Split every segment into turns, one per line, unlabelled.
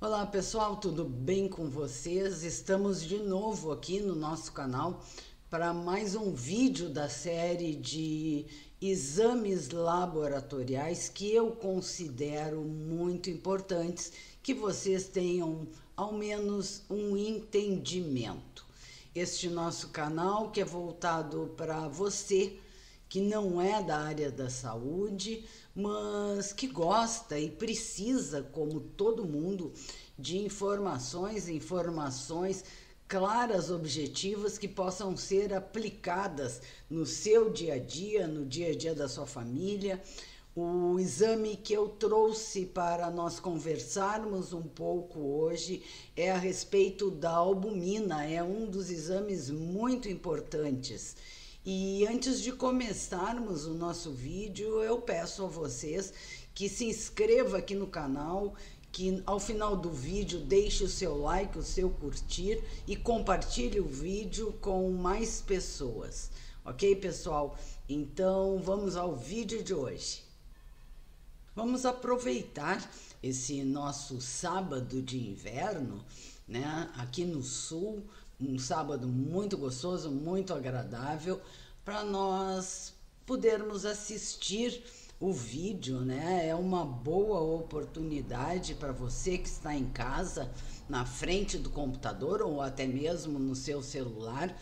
Olá pessoal, tudo bem com vocês? Estamos de novo aqui no nosso canal para mais um vídeo da série de exames laboratoriais que eu considero muito importantes que vocês tenham ao menos um entendimento. Este nosso canal que é voltado para você que não é da área da saúde, mas que gosta e precisa, como todo mundo, de informações claras, objetivas, que possam ser aplicadas no seu dia a dia, no dia a dia da sua família. O exame que eu trouxe para nós conversarmos um pouco hoje é a respeito da albumina, é um dos exames muito importantes. E antes de começarmos o nosso vídeo, eu peço a vocês que se inscreva aqui no canal, que ao final do vídeo deixe o seu like, o seu curtir e compartilhe o vídeo com mais pessoas. Ok, pessoal? Então vamos ao vídeo de hoje. Vamos aproveitar esse nosso sábado de inverno, né, aqui no sul, um sábado muito gostoso, muito agradável, para nós podermos assistir o vídeo, né? É uma boa oportunidade para você que está em casa, na frente do computador ou até mesmo no seu celular,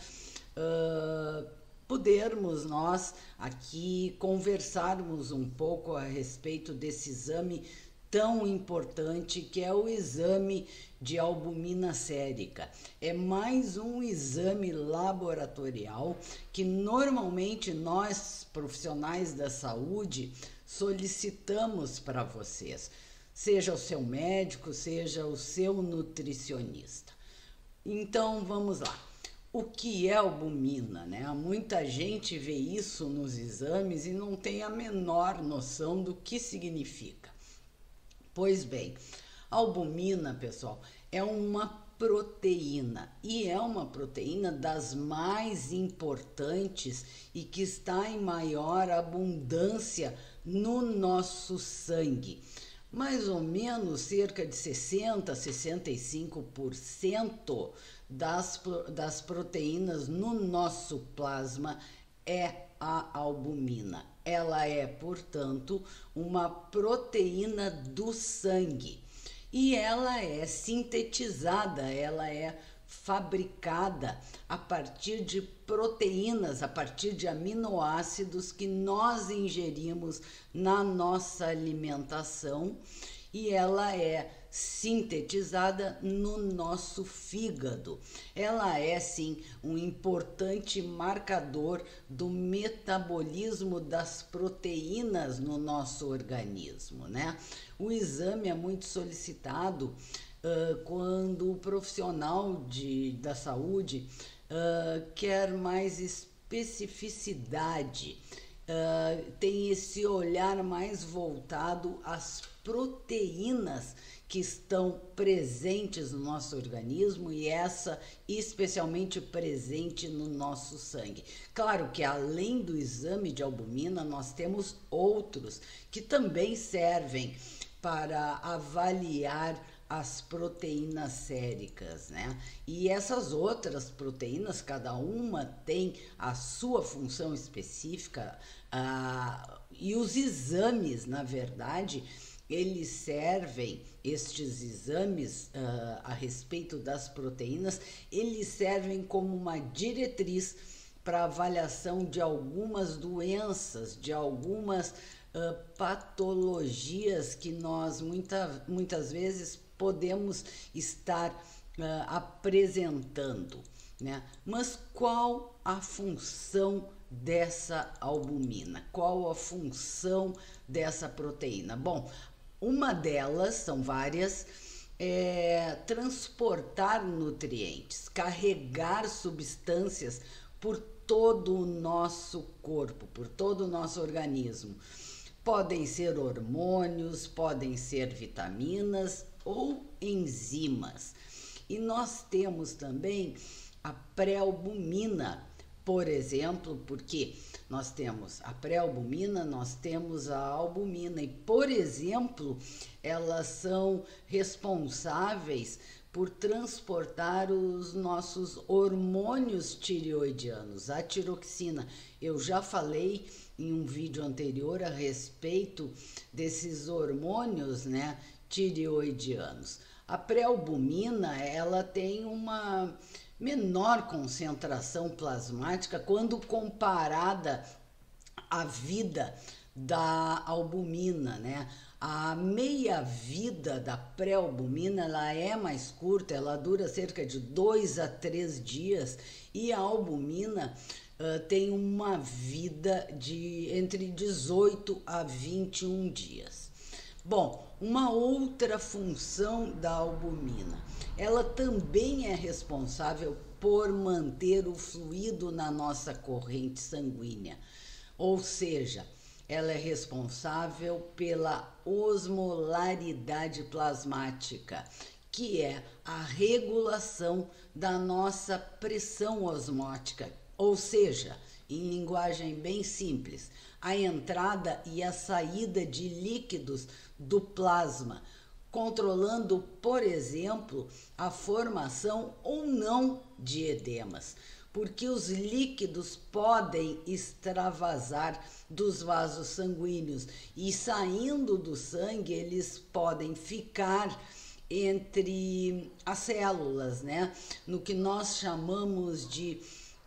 podermos nós aqui conversarmos um pouco a respeito desse exame tão importante que é o exame de albumina sérica. É mais um exame laboratorial que normalmente nós, profissionais da saúde, solicitamos para vocês, seja o seu médico, seja o seu nutricionista. Então vamos lá. O que é albumina, né? Muita gente vê isso nos exames e não tem a menor noção do que significa. Pois bem, a albumina, pessoal, é uma proteína e é uma proteína das mais importantes e que está em maior abundância no nosso sangue. Mais ou menos cerca de 60 a 65% das proteínas no nosso plasma é a albumina. Ela é, portanto, uma proteína do sangue e ela é sintetizada, ela é fabricada a partir de proteínas, a partir de aminoácidos que nós ingerimos na nossa alimentação e ela é sintetizada no nosso fígado. Ela é sim um importante marcador do metabolismo das proteínas no nosso organismo, né? O exame é muito solicitado quando o profissional da saúde quer mais especificidade, tem esse olhar mais voltado às proteínas que estão presentes no nosso organismo e essa especialmente presente no nosso sangue. Claro que além do exame de albumina, nós temos outros que também servem para avaliar as proteínas séricas, né? E essas outras proteínas, cada uma tem a sua função específica, e os exames, na verdade, eles servem, estes exames a respeito das proteínas, eles servem como uma diretriz para avaliação de algumas doenças, de algumas patologias que nós muitas vezes podemos estar apresentando, né? Mas qual a função dessa albumina? Qual a função dessa proteína? Bom, uma delas, são várias, é transportar nutrientes, carregar substâncias por todo o nosso corpo, por todo o nosso organismo. Podem ser hormônios, podem ser vitaminas ou enzimas. E nós temos também a pré-albumina. Por exemplo, porque nós temos a pré-albumina, nós temos a albumina e, por exemplo, elas são responsáveis por transportar os nossos hormônios tireoidianos, a tiroxina. Eu já falei em um vídeo anterior a respeito desses hormônios, né, tireoidianos. A pré-albumina, ela tem uma menor concentração plasmática quando comparada à vida da albumina, né? A meia-vida da pré-albumina, ela é mais curta, ela dura cerca de 2 a 3 dias, e a albumina tem uma vida de entre 18 a 21 dias. Bom, uma outra função da albumina, ela também é responsável por manter o fluido na nossa corrente sanguínea, ou seja, ela é responsável pela osmolaridade plasmática, que é a regulação da nossa pressão osmótica, ou seja, em linguagem bem simples, a entrada e a saída de líquidos do plasma, controlando, por exemplo, a formação ou não de edemas, porque os líquidos podem extravasar dos vasos sanguíneos e, saindo do sangue, eles podem ficar entre as células, né? No que nós chamamos de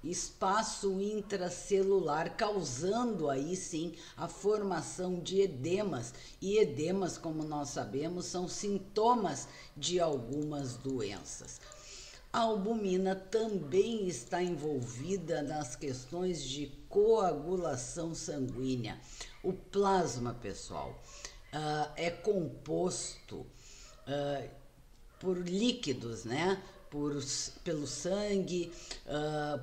espaço intracelular, causando aí sim a formação de edemas. E edemas, como nós sabemos, são sintomas de algumas doenças. A albumina também está envolvida nas questões de coagulação sanguínea. O plasma, pessoal, é composto por líquidos, né? Pelo sangue,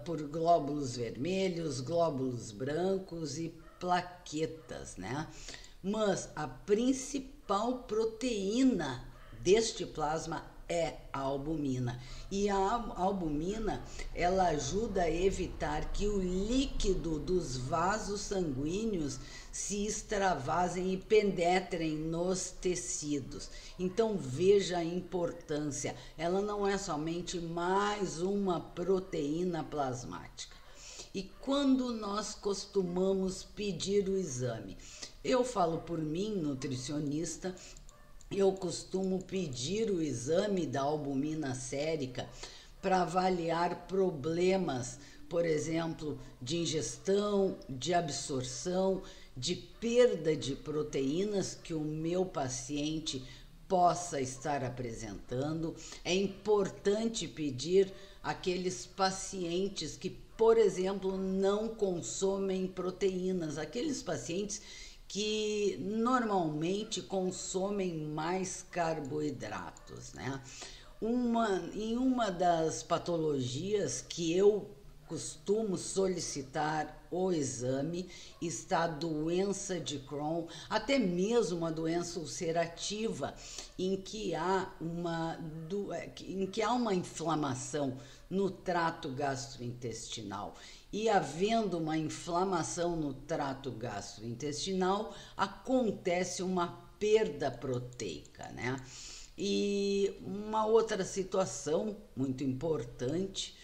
por glóbulos vermelhos, glóbulos brancos e plaquetas, né? Mas a principal proteína deste plasma é a albumina. E a albumina, ela ajuda a evitar que o líquido dos vasos sanguíneos se extravasem e penetrem nos tecidos. Então veja a importância. Ela não é somente mais uma proteína plasmática. E quando nós costumamos pedir o exame? Eu falo por mim, nutricionista, eu costumo pedir o exame da albumina sérica para avaliar problemas, por exemplo, de ingestão, de absorção, de perda de proteínas que o meu paciente possa estar apresentando. É importante pedir aqueles pacientes que, por exemplo, não consomem proteínas, aqueles pacientes que normalmente consomem mais carboidratos, né? Em uma das patologias que eu costumo solicitar o exame está a doença de Crohn, até mesmo a doença ulcerativa, em que há uma inflamação no trato gastrointestinal. E havendo uma inflamação no trato gastrointestinal, acontece uma perda proteica, né? E uma outra situação muito importante,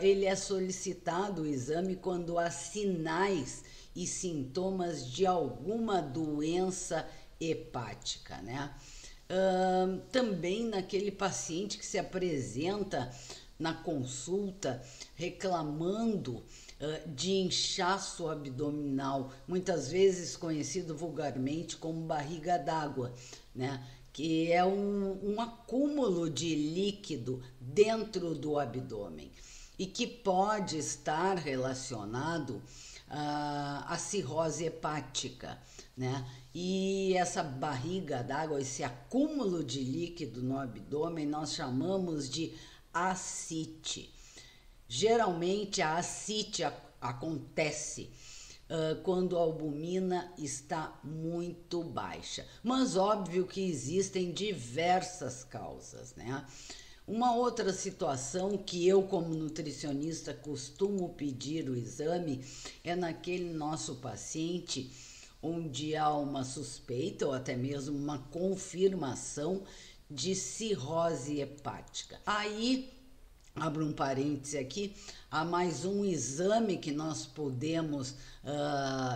ele é solicitado o exame quando há sinais e sintomas de alguma doença hepática, né? Também naquele paciente que se apresenta na consulta reclamando de inchaço abdominal, muitas vezes conhecido vulgarmente como barriga d'água, né? Que é um acúmulo de líquido dentro do abdômen e que pode estar relacionado à cirrose hepática, né? E essa barriga d'água, esse acúmulo de líquido no abdômen, nós chamamos de ascite. Geralmente a ascite acontece quando a albumina está muito baixa, mas óbvio que existem diversas causas, né? Uma outra situação que eu, como nutricionista, costumo pedir o exame é naquele nosso paciente onde há uma suspeita ou até mesmo uma confirmação de cirrose hepática. Aí, abro um parêntese aqui, há mais um exame que nós podemos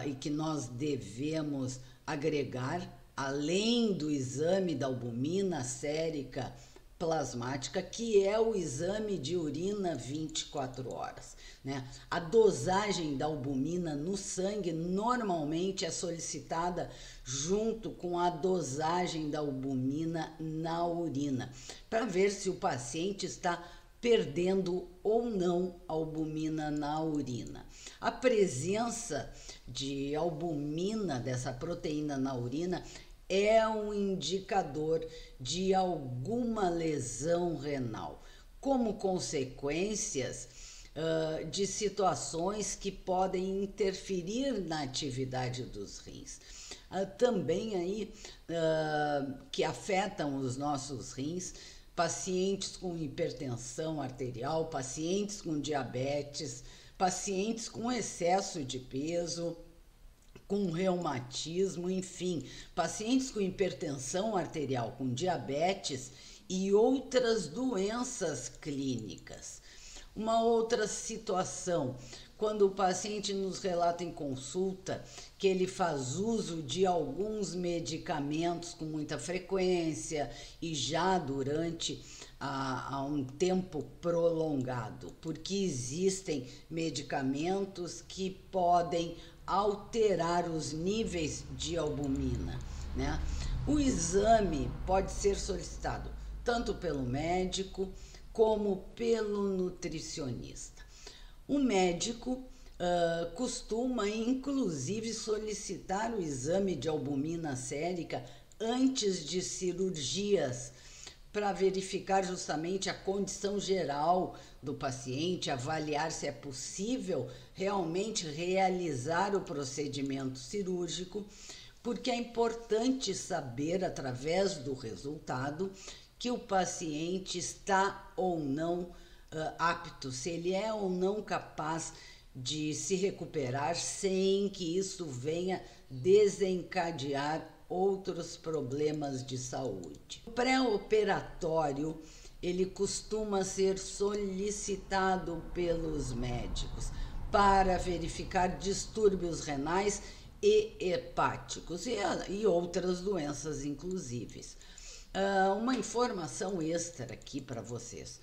e que nós devemos agregar, além do exame da albumina sérica plasmática, que é o exame de urina 24 horas, né? A dosagem da albumina no sangue normalmente é solicitada junto com a dosagem da albumina na urina, para ver se o paciente está perdendo ou não albumina na urina. A presença de albumina, dessa proteína na urina, é um indicador de alguma lesão renal, como consequências de situações que podem interferir na atividade dos rins. Também aí que afetam os nossos rins, pacientes com hipertensão arterial, pacientes com diabetes, pacientes com excesso de peso, com reumatismo, enfim, pacientes com hipertensão arterial, com diabetes e outras doenças clínicas. Uma outra situação, quando o paciente nos relata em consulta que ele faz uso de alguns medicamentos com muita frequência e já durante há um tempo prolongado, porque existem medicamentos que podem alterar os níveis de albumina, né? O exame pode ser solicitado tanto pelo médico como pelo nutricionista. O médico costuma, inclusive, solicitar o exame de albumina sérica antes de cirurgias, para verificar justamente a condição geral do paciente, avaliar se é possível realmente realizar o procedimento cirúrgico, porque é importante saber, através do resultado, que o paciente está ou não apto, se ele é ou não capaz de se recuperar sem que isso venha desencadear outros problemas de saúde. O pré-operatório, ele costuma ser solicitado pelos médicos para verificar distúrbios renais e hepáticos e outras doenças, inclusive. Uma informação extra aqui para vocês.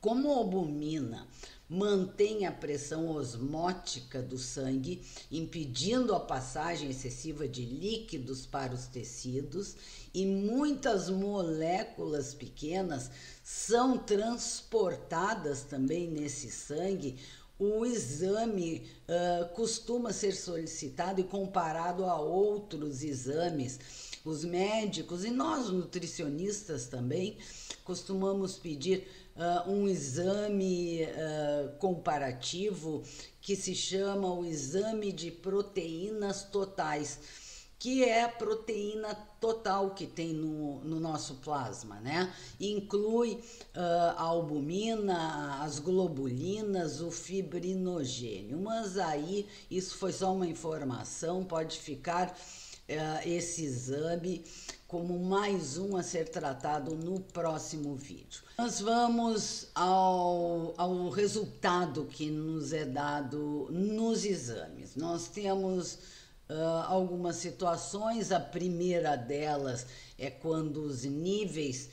Como a albumina mantém a pressão osmótica do sangue, impedindo a passagem excessiva de líquidos para os tecidos, e muitas moléculas pequenas são transportadas também nesse sangue, o exame costuma ser solicitado e comparado a outros exames. Os médicos e nós nutricionistas também costumamos pedir um exame comparativo que se chama o exame de proteínas totais, que é a proteína total que tem no nosso plasma, né? Inclui a albumina, as globulinas, o fibrinogênio. Mas aí, isso foi só uma informação, pode ficar esse exame como mais um a ser tratado no próximo vídeo. Nós vamos ao resultado que nos é dado nos exames. Nós temos algumas situações, a primeira delas é quando os níveis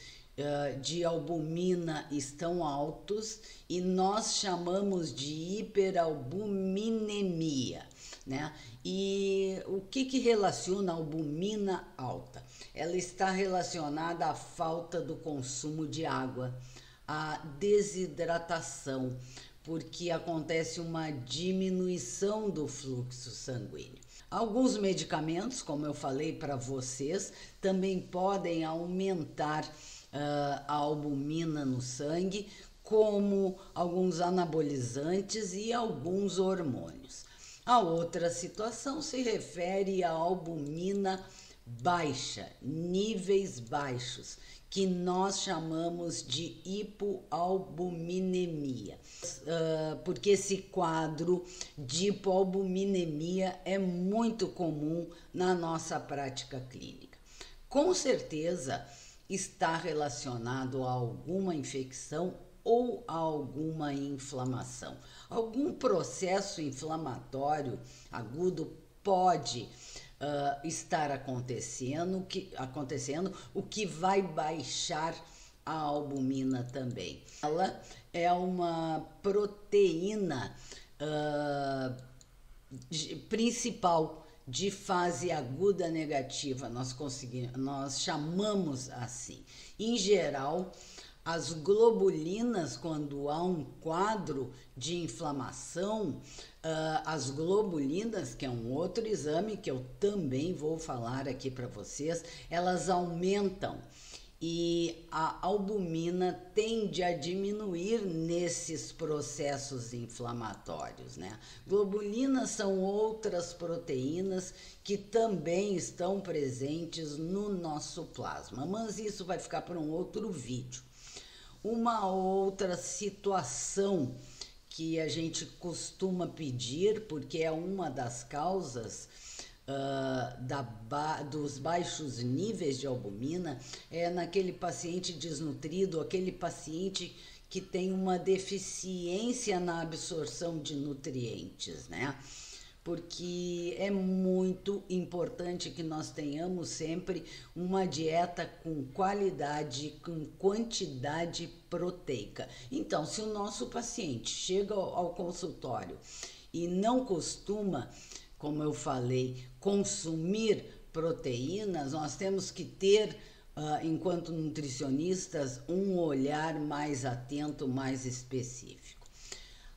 de albumina estão altos e nós chamamos de hiperalbuminemia, né? E o que relaciona a albumina alta? Ela está relacionada à falta do consumo de água, à desidratação, porque acontece uma diminuição do fluxo sanguíneo. Alguns medicamentos, como eu falei para vocês, também podem aumentar a albumina no sangue, como alguns anabolizantes e alguns hormônios. A outra situação se refere à albumina baixa, níveis baixos, que nós chamamos de hipoalbuminemia, porque esse quadro de hipoalbuminemia é muito comum na nossa prática clínica. Com certeza está relacionado a alguma infecção ou a alguma inflamação. Algum processo inflamatório agudo pode estar acontecendo, o que vai baixar a albumina também. Ela é uma proteína principal de fase aguda negativa, nós chamamos assim. Em geral, as globulinas, quando há um quadro de inflamação, as globulinas, que é um outro exame que eu também vou falar aqui para vocês, elas aumentam e a albumina tende a diminuir nesses processos inflamatórios, né? Globulinas são outras proteínas que também estão presentes no nosso plasma, mas isso vai ficar para um outro vídeo. Uma outra situação que a gente costuma pedir, porque é uma das causas dos baixos níveis de albumina, é naquele paciente desnutrido, aquele paciente que tem uma deficiência na absorção de nutrientes, né? Porque é muito importante que nós tenhamos sempre uma dieta com qualidade, com quantidade proteica. Então, se o nosso paciente chega ao consultório e não costuma, como eu falei, consumir proteínas, nós temos que ter, enquanto nutricionistas, um olhar mais atento, mais específico.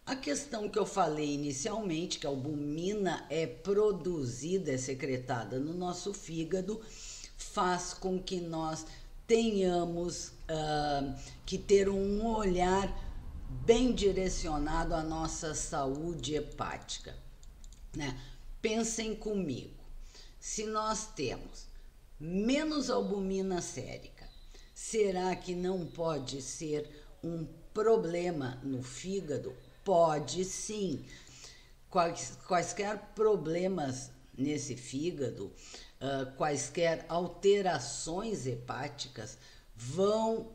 A questão que eu falei inicialmente, que a albumina é produzida, é secretada no nosso fígado, faz com que nós tenhamos que ter um olhar bem direcionado à nossa saúde hepática, né? Pensem comigo, se nós temos menos albumina sérica, será que não pode ser um problema no fígado? Pode sim. Quaisquer problemas nesse fígado, quaisquer alterações hepáticas vão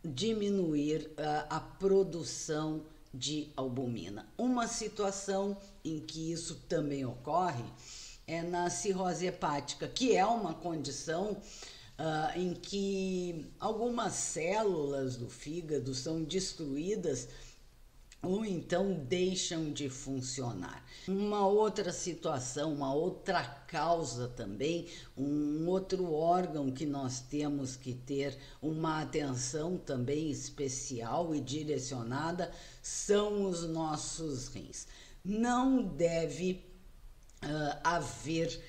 diminuir a produção de albumina. Uma situação em que isso também ocorre é na cirrose hepática, que é uma condição em que algumas células do fígado são destruídas ou então deixam de funcionar. Uma outra situação, uma outra causa também, um outro órgão que nós temos que ter uma atenção também especial e direcionada são os nossos rins. Não deve haver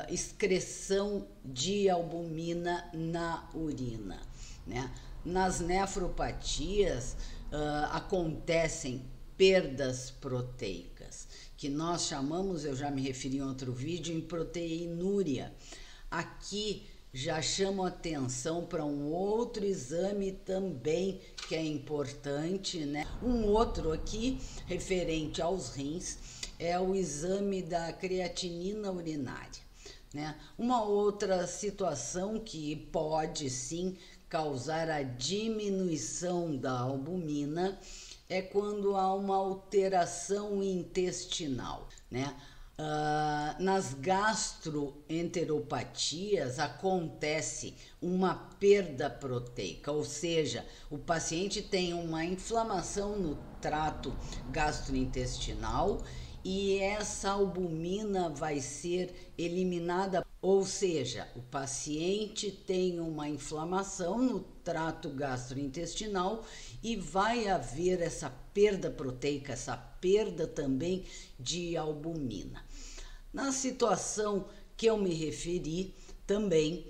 excreção de albumina na urina, né? Nas nefropatias acontecem perdas proteicas, que nós chamamos, eu já me referi em outro vídeo, em proteinúria. Aqui já chamo atenção para um outro exame também que é importante, né? Um outro aqui, referente aos rins, é o exame da creatinina urinária, né? Uma outra situação que pode sim causar a diminuição da albumina é quando há uma alteração intestinal, né? Nas gastroenteropatias acontece uma perda proteica, ou seja, o paciente tem uma inflamação no trato gastrointestinal e essa albumina vai ser eliminada, ou seja, o paciente tem uma inflamação no trato gastrointestinal e vai haver essa perda proteica, essa perda também de albumina. Na situação que eu me referi também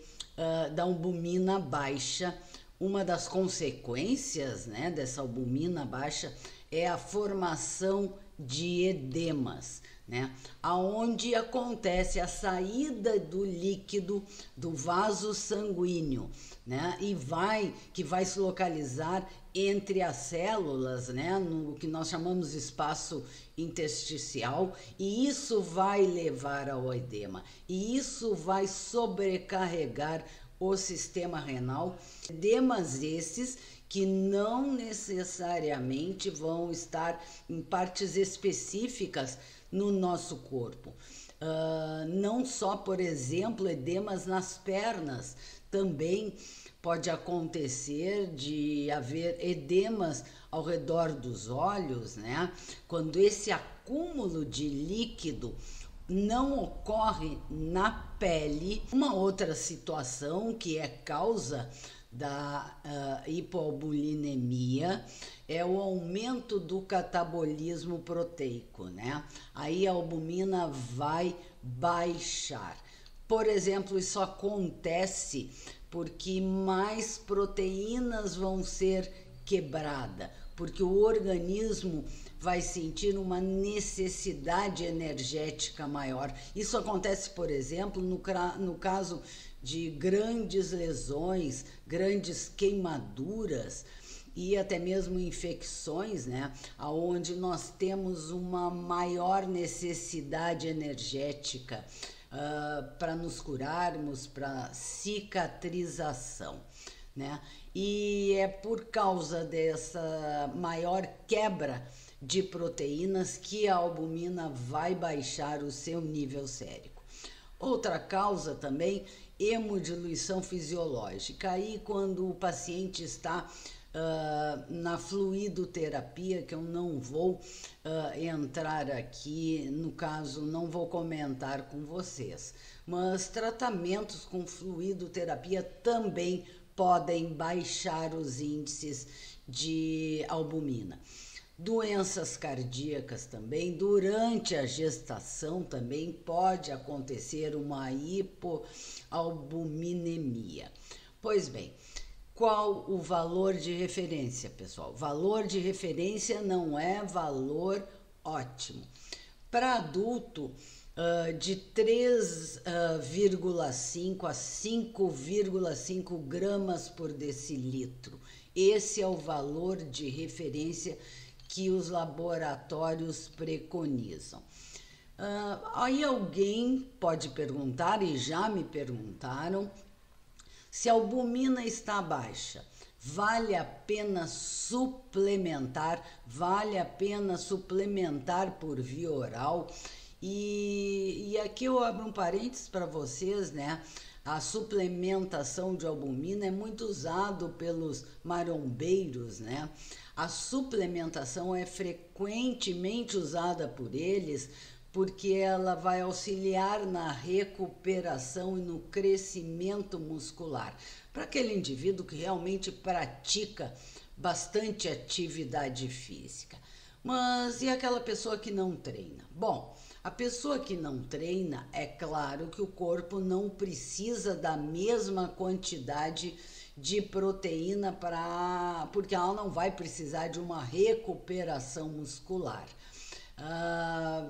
da albumina baixa, uma das consequências, né, dessa albumina baixa é a formação de edemas, né? Aonde acontece a saída do líquido do vaso sanguíneo, né? Que vai se localizar entre as células, né? No que nós chamamos de espaço intersticial, e isso vai levar ao edema, e isso vai sobrecarregar o sistema renal. Edemas esses que não necessariamente vão estar em partes específicas no nosso corpo. Não só, por exemplo, edemas nas pernas, também pode acontecer de haver edemas ao redor dos olhos, né? Quando esse acúmulo de líquido não ocorre na pele. Uma outra situação que é causa da hipoalbuminemia é o aumento do catabolismo proteico, né? Aí a albumina vai baixar. Por exemplo, isso acontece porque mais proteínas vão ser quebradas, porque o organismo vai sentir uma necessidade energética maior. Isso acontece, por exemplo, no caso de grandes lesões, grandes queimaduras e até mesmo infecções, né? Onde nós temos uma maior necessidade energética para nos curarmos, para cicatrização, né? E é por causa dessa maior quebra de proteínas que a albumina vai baixar o seu nível sérico. Outra causa também, hemodiluição fisiológica. Aí quando o paciente está na fluidoterapia, que eu não vou entrar aqui, no caso não vou comentar com vocês, mas tratamentos com fluidoterapia também podem baixar os índices de albumina. Doenças cardíacas também, durante a gestação também pode acontecer uma hipoalbuminemia. Pois bem, qual o valor de referência, pessoal? Valor de referência não é valor ótimo. Para adulto, de 3,5 a 5,5 gramas por decilitro. Esse é o valor de referência que os laboratórios preconizam. Aí alguém pode perguntar, e já me perguntaram, se a albumina está baixa, vale a pena suplementar? Vale a pena suplementar por via oral? E aqui eu abro um parênteses para vocês, né? A suplementação de albumina é muito usado pelos marombeiros, né? A suplementação é frequentemente usada por eles porque ela vai auxiliar na recuperação e no crescimento muscular. Para aquele indivíduo que realmente pratica bastante atividade física. Mas e aquela pessoa que não treina? Bom, a pessoa que não treina, é claro que o corpo não precisa da mesma quantidade de proteína porque ela não vai precisar de uma recuperação muscular.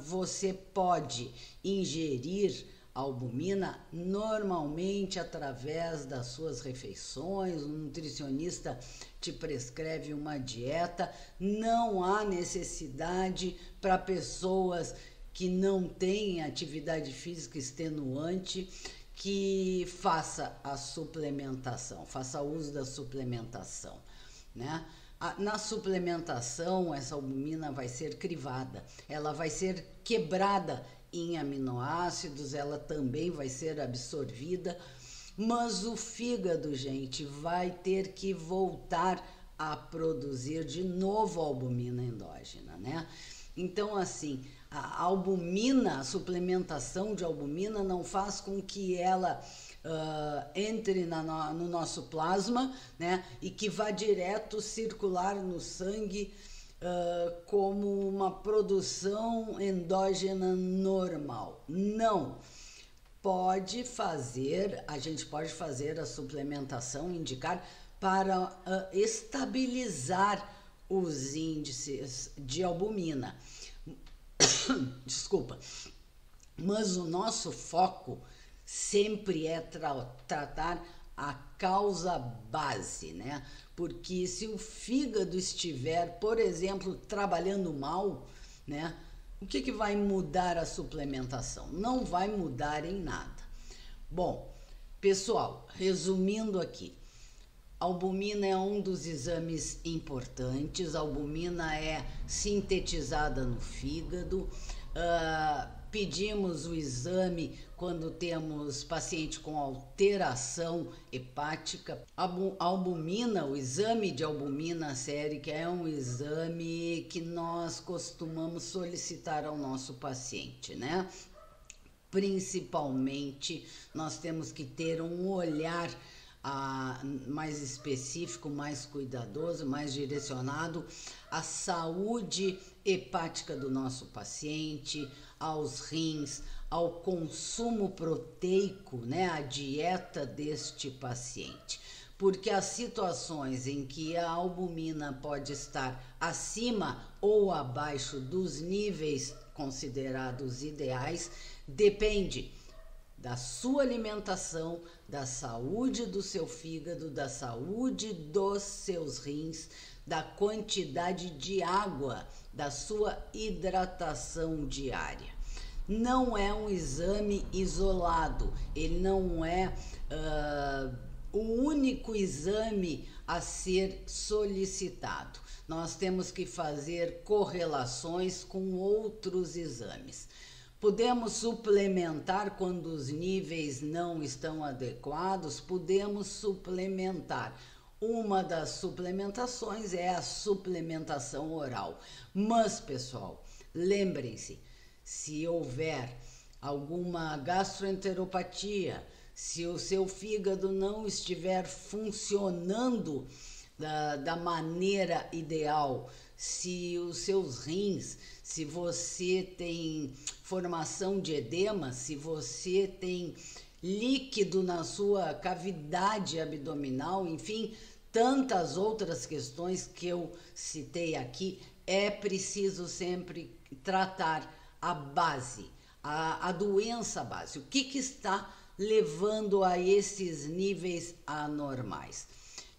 Você pode ingerir albumina normalmente através das suas refeições, um nutricionista te prescreve uma dieta, não há necessidade para pessoas que não têm atividade física extenuante que faça a suplementação, faça uso da suplementação, né? Na suplementação, essa albumina vai ser crivada, ela vai ser quebrada em aminoácidos, ela também vai ser absorvida, mas o fígado, gente, vai ter que voltar a produzir de novo albumina endógena, né? Então, assim, a albumina, a suplementação de albumina não faz com que ela entre no nosso plasma, né, e que vá direto circular no sangue como uma produção endógena normal. Não. A gente pode fazer a suplementação, indicar para estabilizar os índices de albumina. Desculpa. Mas o nosso foco sempre é tratar a causa base, né? Porque se o fígado estiver, por exemplo, trabalhando mal, né? O que vai mudar a suplementação? Não vai mudar em nada. Bom, pessoal, resumindo aqui, a albumina é um dos exames importantes. A albumina é sintetizada no fígado. Pedimos o exame quando temos paciente com alteração hepática. A albumina, o exame de albumina sérica é um exame que nós costumamos solicitar ao nosso paciente, né? Principalmente, nós temos que ter um olhar mais específico, mais cuidadoso, mais direcionado à saúde hepática do nosso paciente, aos rins, ao consumo proteico, né, a dieta deste paciente. Porque as situações em que a albumina pode estar acima ou abaixo dos níveis considerados ideais depende da sua alimentação, da saúde do seu fígado, da saúde dos seus rins, da quantidade de água, da sua hidratação diária. Não é um exame isolado, ele não é o único exame a ser solicitado. Nós temos que fazer correlações com outros exames. Podemos suplementar quando os níveis não estão adequados, podemos suplementar. Uma das suplementações é a suplementação oral. Mas, pessoal, lembrem-se, se houver alguma gastroenteropatia, se o seu fígado não estiver funcionando da maneira ideal, se os seus rins, se você tem formação de edema, se você tem líquido na sua cavidade abdominal, enfim, tantas outras questões que eu citei aqui, é preciso sempre tratar a base, a doença base, o que está levando a esses níveis anormais.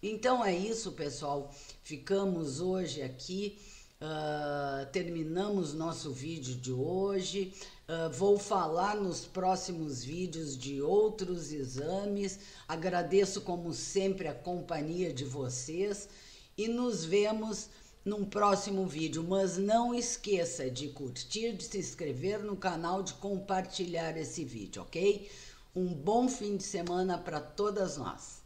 Então é isso, pessoal, ficamos hoje aqui, terminamos nosso vídeo de hoje. Vou falar nos próximos vídeos de outros exames. Agradeço como sempre a companhia de vocês e nos vemos num próximo vídeo, mas não esqueça de curtir, de se inscrever no canal, de compartilhar esse vídeo, ok? Um bom fim de semana para todas nós.